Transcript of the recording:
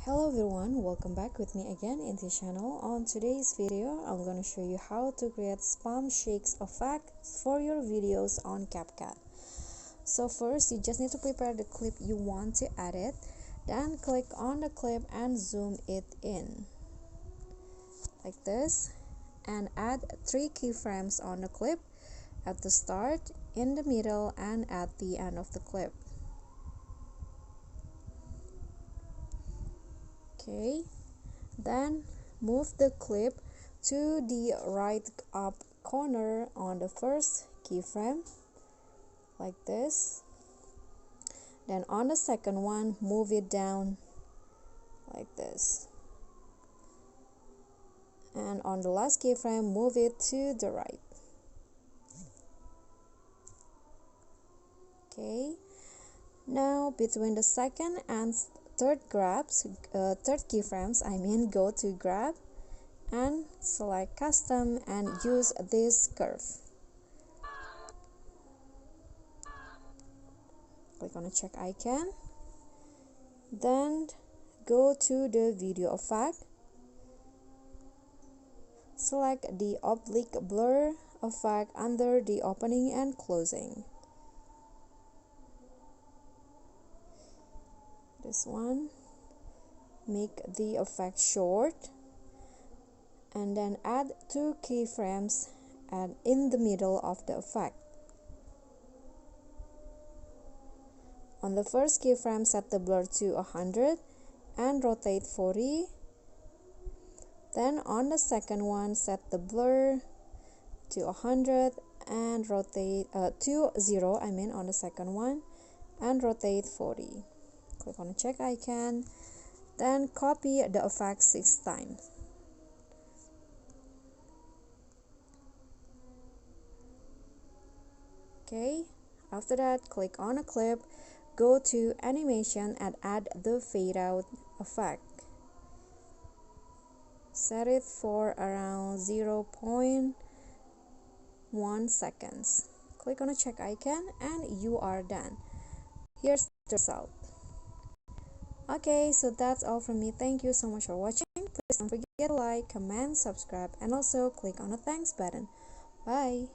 Hello everyone, welcome back with me again in this channel. On today's video, I'm going to show you how to create spam shakes effect for your videos on Capcut. So first, you just need to prepare the clip you want to edit. Then click on the clip and zoom it in like this, and add 3 keyframes on the clip at the start, in the middle, and at the end of the clip. Okay, then move the clip to the right up corner on the first keyframe like this. Then on the second one, move it down like this. And on the last keyframe, move it to the right. Okay, now between the second and third keyframes, go to grab and select custom and use this curve. Click on the check icon, then go to the video effect, select the oblique blur effect under the opening and closing. This one, make the effect short, and then add 2 keyframes and in the middle of the effect. On the first keyframe, set the blur to 100 and rotate 40. Then on the second one, set the blur to 100 and rotate to 0 on the second one, and rotate 40. Click on the check icon, then copy the effect 6 times. Okay, after that, click on a clip, go to animation and add the fade out effect. Set it for around 0.1 seconds. Click on the check icon and you are done. Here's the result. Okay, so that's all from me. Thank you so much for watching. Please don't forget to like, comment, subscribe, and also click on the thanks button. Bye.